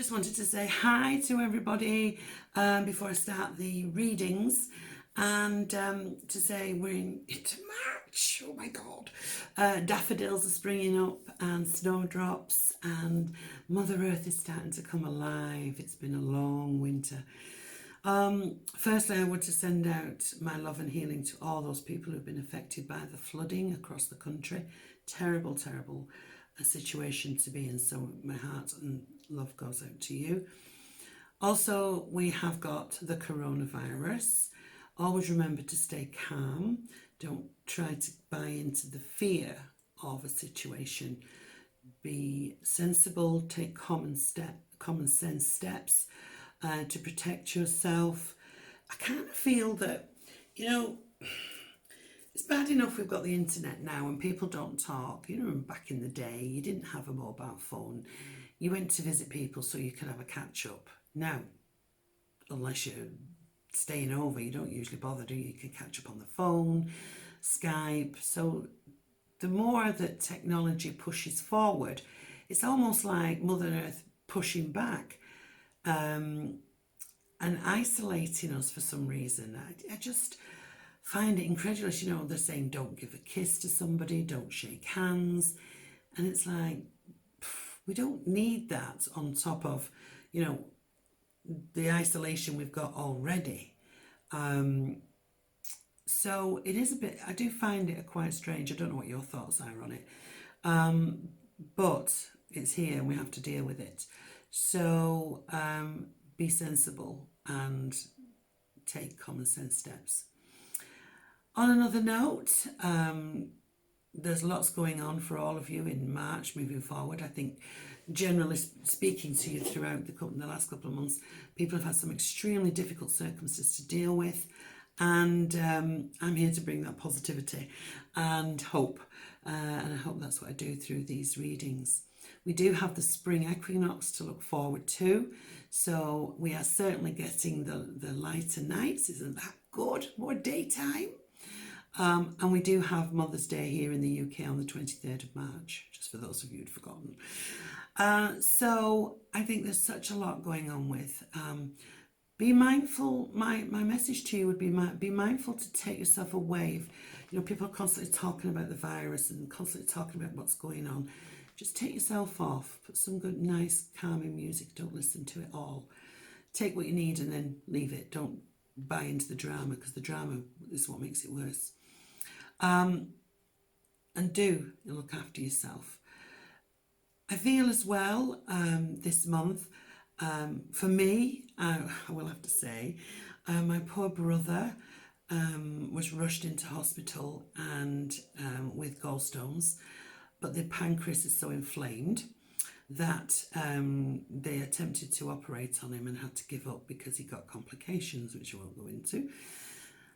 Just wanted to say hi to everybody before I start the readings, and to say we're into March. Oh my God. Daffodils are springing up and snowdrops, and Mother Earth is starting to come alive. It's been a long winter. Firstly, I want to send out my love and healing to all those people who've been affected by the flooding across the country. Terrible, terrible situation to be in. So my heart and love goes out to you. Also, we have got the coronavirus. Always remember to stay calm. Don't try to buy into the fear of a situation. Be sensible. Take common sense steps to protect yourself. I kind of feel that, it's bad enough we've got the internet now and people don't talk. Back in the day, you didn't have a mobile phone. You went to visit people so you could have a catch up. Now, unless you're staying over, you don't usually bother, do you? You can catch up on the phone, Skype. So the more that technology pushes forward, it's almost like Mother Earth pushing back and isolating us for some reason. I just find it incredulous. They're saying don't give a kiss to somebody, don't shake hands. And it's like, we don't need that on top of, the isolation we've got already. So it is a bit, I do find it quite strange. I don't know what your thoughts are on it. But it's here and we have to deal with it. So be sensible and take common sense steps. On another note, there's lots going on for all of you in March moving forward. I think, generally speaking to you throughout the last couple of months, people have had some extremely difficult circumstances to deal with, and I'm here to bring that positivity and hope, and I hope that's what I do through these readings. We do have the spring equinox to look forward to, so we are certainly getting the lighter nights. Isn't that good? More daytime. And we do have Mother's Day here in the UK on the 23rd of March, just for those of you who'd forgotten. So I think there's such a lot going on with. Be mindful. My message to you would be mindful to take yourself away. People are constantly talking about the virus and constantly talking about what's going on. Just take yourself off. Put some good, nice, calming music. Don't listen to it all. Take what you need and then leave it. Don't buy into the drama, because the drama is what makes it worse. And do look after yourself. I feel as well this month, for me, I will have to say, my poor brother was rushed into hospital and with gallstones, but the pancreas is so inflamed that they attempted to operate on him and had to give up because he got complications, which I won't go into.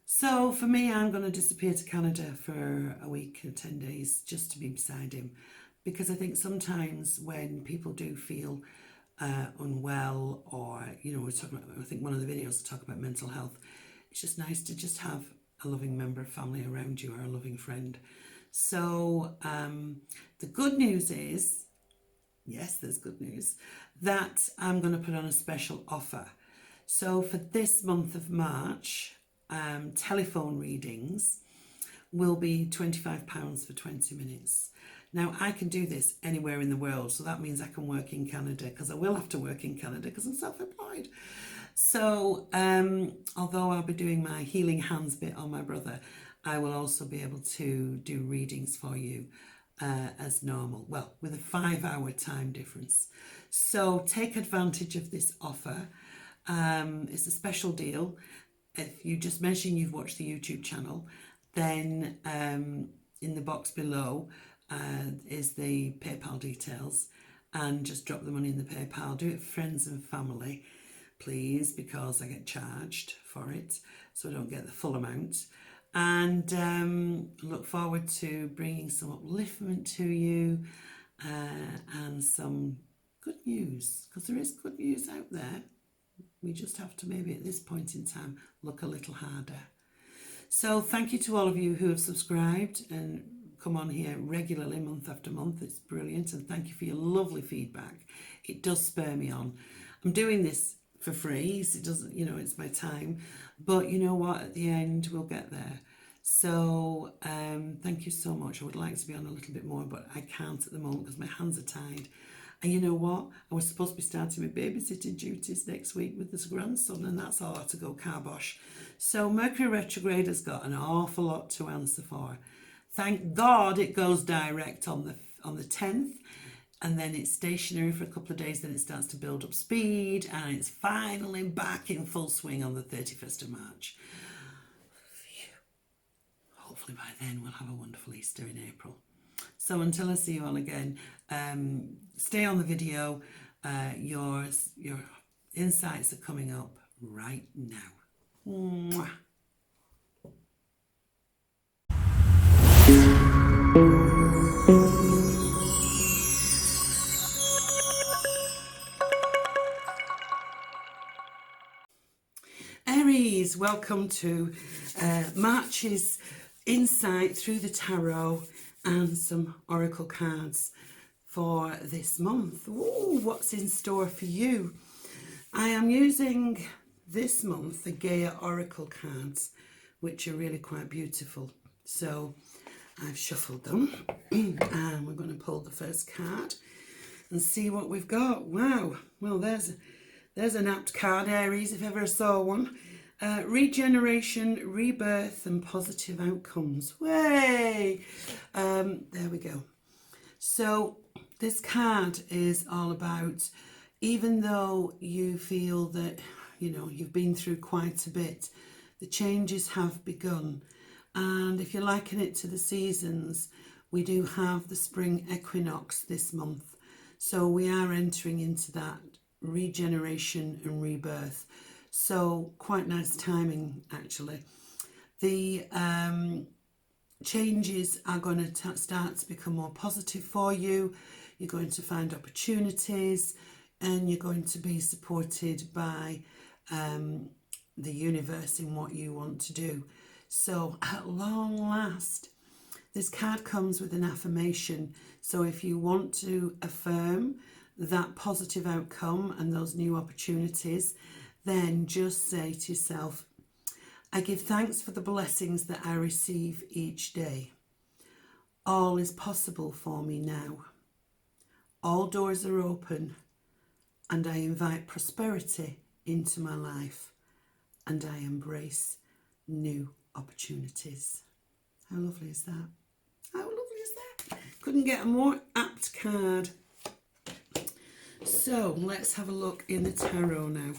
So for me, I'm going to disappear to Canada for a week or 10 days just to be beside him, because I think sometimes when people do feel unwell, or we're talking about, I think one of the videos talk about mental health, it's just nice to just have a loving member of family around you, or a loving friend. So the good news is, yes, there's good news, that I'm going to put on a special offer. So for this month of March, telephone readings will be £25 for 20 minutes. Now, I can do this anywhere in the world, so that means I can work in Canada, because I will have to work in Canada because I'm self-employed. So although I'll be doing my healing hands bit on my brother, I will also be able to do readings for you as normal, well, with a 5-hour time difference. So take advantage of this offer. It's a special deal. If you just mention you've watched the YouTube channel, then in the box below is the PayPal details, and just drop the money in the PayPal. Do it for friends and family, please, because I get charged for it, so I don't get the full amount. And look forward to bringing some upliftment to you and some good news, because there is good news out there. We just have to maybe at this point in time look a little harder. So thank you to all of you who have subscribed and come on here regularly, month after month. It's brilliant, and thank you for your lovely feedback. It does spur me on. I'm doing this for free, so it doesn't, you know, it's my time, but you know what, at the end we'll get there. So thank you so much. I would like to be on a little bit more, but I can't at the moment because my hands are tied. And you know what, I was supposed to be starting my babysitting duties next week with this grandson, and that's all had to go carbosh. So Mercury retrograde has got an awful lot to answer for. Thank God it goes direct on the 10th, and then it's stationary for a couple of days, then it starts to build up speed, and it's finally back in full swing on the 31st of March. Hopefully by then we'll have a wonderful Easter in April. So until I see you all again, stay on the video. Your insights are coming up right now. Mwah. Aries, welcome to March's insight through the tarot and some oracle cards for this month. Ooh, what's in store for you? I am using this month the Gaia oracle cards, which are really quite beautiful. So I've shuffled them and we're going to pull the first card and see what we've got. Wow, well there's an apt card, Aries, if ever I saw one. Regeneration, rebirth, and positive outcomes. Way! There we go. So this card is all about, even though you feel that, you know, you've been through quite a bit, the changes have begun. And if you liken it to the seasons, we do have the spring equinox this month. So we are entering into that regeneration and rebirth. So quite nice timing, actually. The changes are going to start to become more positive for you. You're going to find opportunities, and you're going to be supported by the universe in what you want to do. So at long last, this card comes with an affirmation. So if you want to affirm that positive outcome and those new opportunities, then just say to yourself, I give thanks for the blessings that I receive each day. All is possible for me now. All doors are open, and I invite prosperity into my life, and I embrace new opportunities. How lovely is that? How lovely is that? Couldn't get a more apt card. So let's have a look in the tarot now.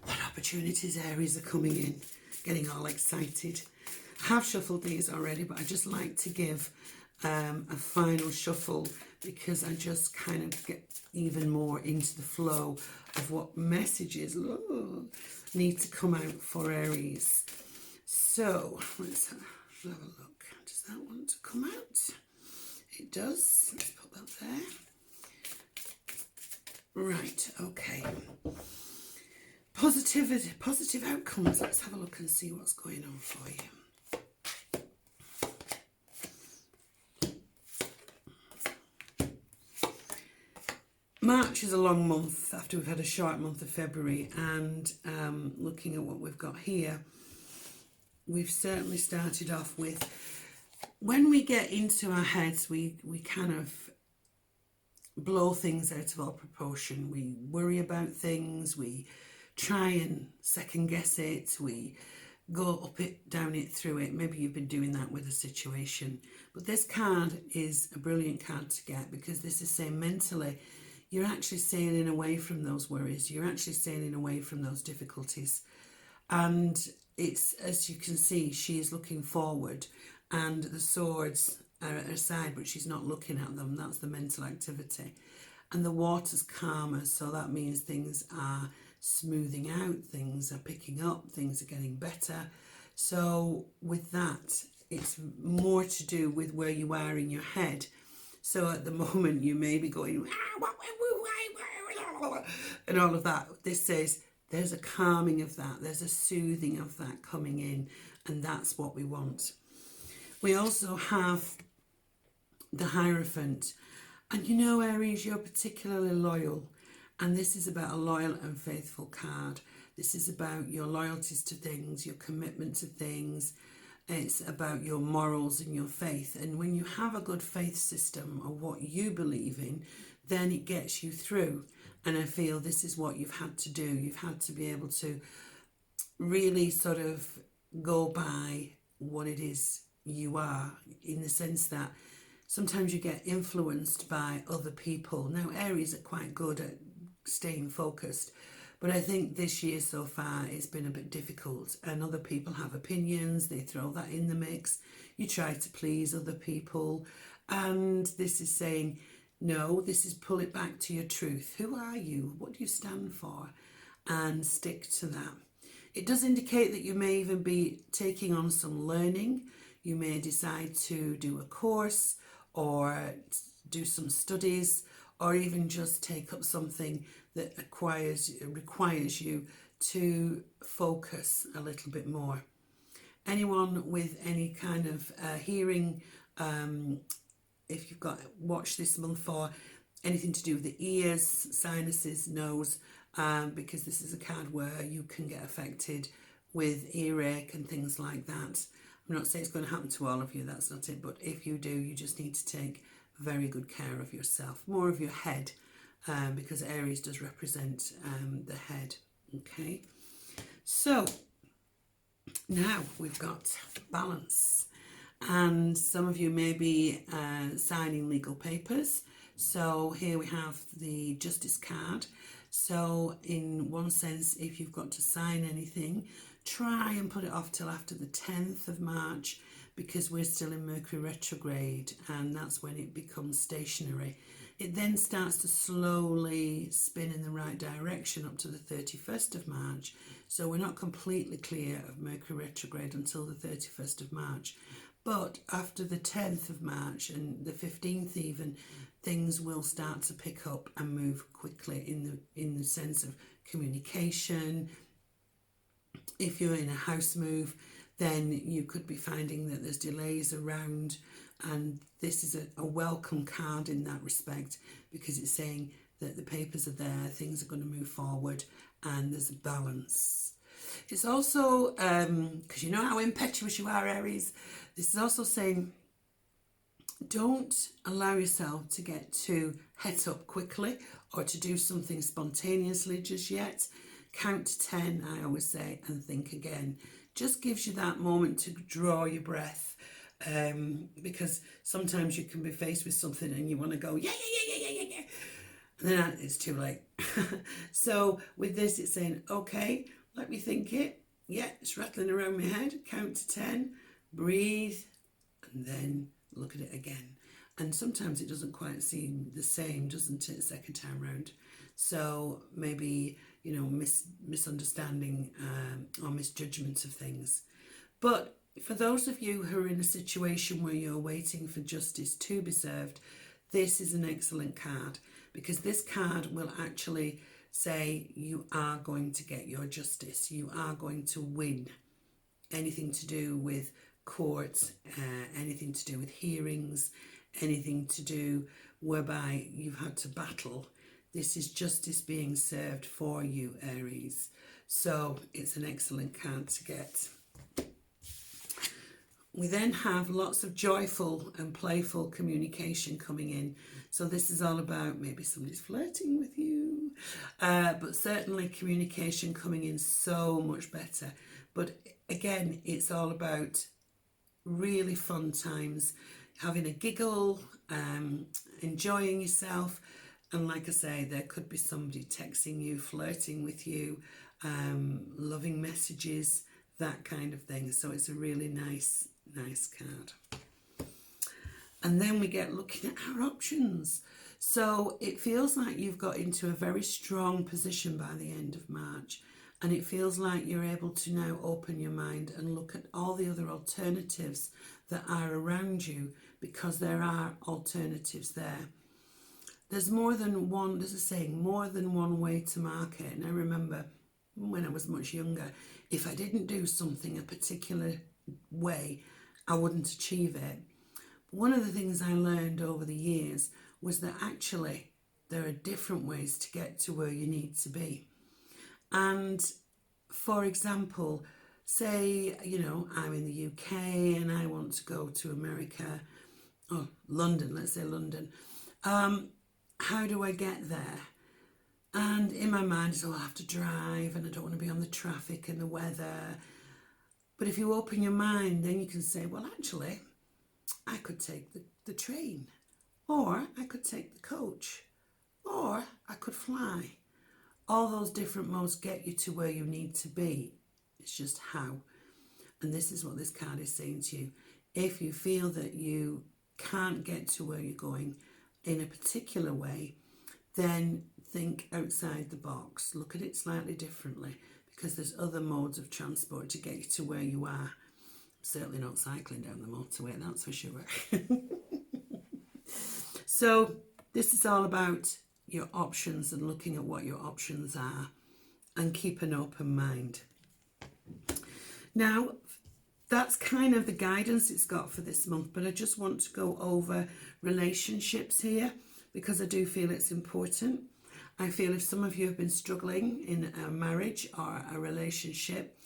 What opportunities, Aries, are coming in? Getting all excited. I have shuffled these already, but I just like to give a final shuffle because I just kind of get even more into the flow of what messages need to come out for Aries. So let's have a look. Does that want to come out? It does. Let's put that there. Right, okay. Positive outcomes. Let's have a look and see what's going on for you. March is a long month after we've had a short month of February, and looking at what we've got here, we've certainly started off with, when we get into our heads, we kind of blow things out of all proportion. We worry about things, we try and second guess it, we go up it, down it, through it. Maybe you've been doing that with a situation. But this card is a brilliant card to get, because this is saying mentally, you're actually sailing away from those worries. You're actually sailing away from those difficulties. And it's, as you can see, she is looking forward, and the swords are at her side, but she's not looking at them. That's the mental activity. And the water's calmer, so that means things are smoothing out, things are picking up, things are getting better. So with that, it's more to do with where you are in your head. So at the moment you may be going and all of that. This says there's a calming of that, there's a soothing of that coming in, and that's what we want. We also have the Hierophant. And you know, Aries, you're particularly loyal. And this is about a loyal and faithful card. This is about your loyalties to things, your commitment to things. It's about your morals and your faith. And when you have a good faith system of what you believe in, then it gets you through. And I feel this is what you've had to do. You've had to be able to really sort of go by what it is you are, in the sense that sometimes you get influenced by other people. Now, Aries are quite good at staying focused, but I think this year so far it's been a bit difficult, and other people have opinions, they throw that in the mix. You try to please other people, and this is saying, no, this is pull it back to your truth. Who are you? What do you stand for? And stick to that. It does indicate that you may even be taking on some learning. You may decide to do a course or do some studies, or even just take up something that requires you to focus a little bit more. Anyone with any kind of hearing, if you've got watch this month for anything to do with the ears, sinuses, nose, because this is a card where you can get affected with earache and things like that. I'm not saying it's going to happen to all of you, that's not it, but if you do, you just need to take very good care of yourself, more of your head, because Aries does represent the head. Okay, so now we've got balance, and some of you may be signing legal papers. So here we have the Justice card. So in one sense, if you've got to sign anything, try and put it off till after the 10th of March, because we're still in Mercury retrograde, and that's when it becomes stationary. It then starts to slowly spin in the right direction up to the 31st of March. So we're not completely clear of Mercury retrograde until the 31st of March. But after the 10th of March and the 15th even, things will start to pick up and move quickly in the sense of communication. If you're in a house move, then you could be finding that there's delays around, and this is a welcome card in that respect, because it's saying that the papers are there, things are going to move forward, and there's a balance. It's also, because you know how impetuous you are, Aries, this is also saying don't allow yourself to get too het up quickly or to do something spontaneously just yet. Count to 10, I always say, and think again. Just gives you that moment to draw your breath, because sometimes you can be faced with something and you want to go, yeah, and then it's too late. So with this, it's saying, okay, let me think it. Yeah, it's rattling around my head. Count to 10, breathe, and then look at it again. And sometimes it doesn't quite seem the same, doesn't it, second time round? So maybe, you know, misunderstanding or misjudgment of things. But for those of you who are in a situation where you're waiting for justice to be served, this is an excellent card, because this card will actually say you are going to get your justice. You are going to win. Anything to do with court, anything to do with hearings, anything to do whereby you've had to battle. This is justice being served for you, Aries. So it's an excellent card to get. We then have lots of joyful and playful communication coming in. So this is all about maybe somebody's flirting with you, but certainly communication coming in so much better. But again, it's all about really fun times, having a giggle, enjoying yourself. And like I say, there could be somebody texting you, flirting with you, loving messages, that kind of thing. So it's a really nice card. And then we get looking at our options. So it feels like you've got into a very strong position by the end of March. And it feels like you're able to now open your mind and look at all the other alternatives that are around you, because there are alternatives there. There's more than one, there's a saying, more than one way to market. And I remember when I was much younger, if I didn't do something a particular way, I wouldn't achieve it. one of the things I learned over the years was that actually there are different ways to get to where you need to be. And for example, say, I'm in the UK and I want to go to America, or London, let's say London. How do I get there? And in my mind, it's, I have to drive and I don't want to be on the traffic and the weather. But if you open your mind, then you can say, well, actually, I could take the train, or I could take the coach, or I could fly. All those different modes get you to where you need to be. It's just how. And this is what this card is saying to you. If you feel that you can't get to where you're going in a particular way, then think outside the box. Look at it slightly differently, because there's other modes of transport to get you to where you are. I'm certainly not cycling down the motorway, that's for sure. So this is all about your options and looking at what your options are and keep an open mind. Now, that's kind of the guidance it's got for this month, but I just want to go over relationships here because I do feel it's important. I feel if some of you have been struggling in a marriage or a relationship,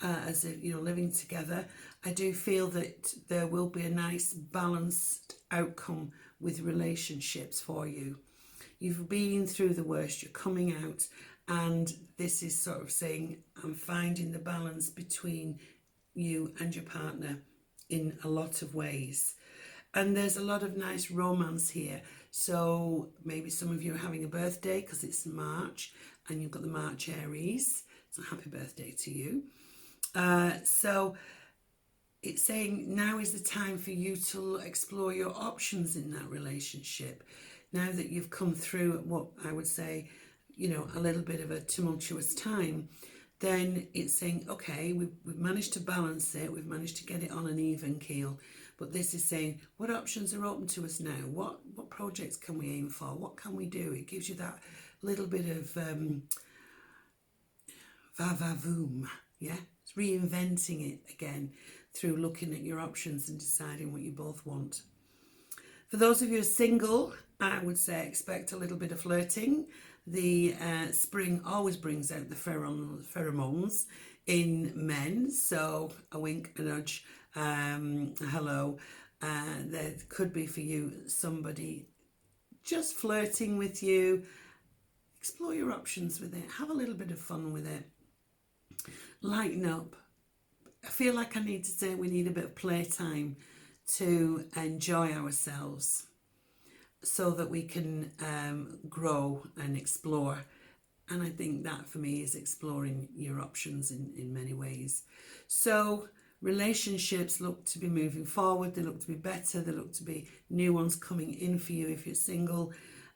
as if living together, I do feel that there will be a nice balanced outcome with relationships for you. You've been through the worst, you're coming out, and this is sort of saying, I'm finding the balance between you and your partner in a lot of ways. And there's a lot of nice romance here. So maybe some of you are having a birthday because it's March and you've got the March Aries. So happy birthday to you. So it's saying now is the time for you to explore your options in that relationship. Now that you've come through what I would say, a little bit of a tumultuous time, then it's saying, okay, we've managed to balance it, we've managed to get it on an even keel, but this is saying, what options are open to us now? What projects can we aim for? What can we do? It gives you that little bit of va-va-voom, yeah? It's reinventing it again through looking at your options and deciding what you both want. For those of you who are single, I would say expect a little bit of flirting. The spring always brings out the pheromones in men, so a wink, a nudge, a hello. There could be for you somebody just flirting with you. Explore your options with it. Have a little bit of fun with it. Lighten up. I feel like I need to say we need a bit of playtime to enjoy ourselves so that we can grow and explore. And I think that for me is exploring your options in many ways. So relationships look to be moving forward, they look to be better, they look to be new ones coming in for you if you're single.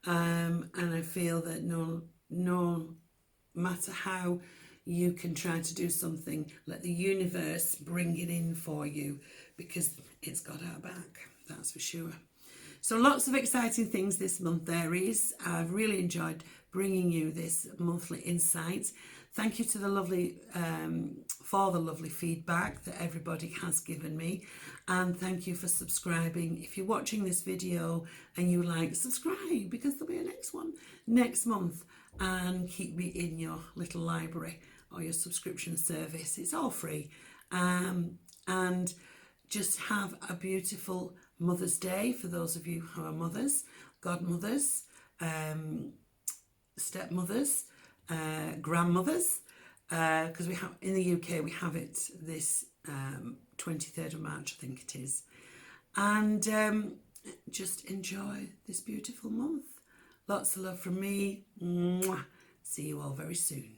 And I feel that no matter how you can try to do something, let the universe bring it in for you because it's got our back, that's for sure. So lots of exciting things this month, Aries. I've really enjoyed bringing you this monthly insight. Thank you to the lovely, for the lovely feedback that everybody has given me. And thank you for subscribing. If you're watching this video and you like, subscribe because there'll be a next one next month. And keep me in your little library or your subscription service. It's all free. And just have a beautiful Mother's Day for those of you who are mothers, godmothers, stepmothers, grandmothers, because we have in the UK we have it this 23rd of March, I think it is, and just enjoy this beautiful month. Lots of love from me. Mwah. See you all very soon.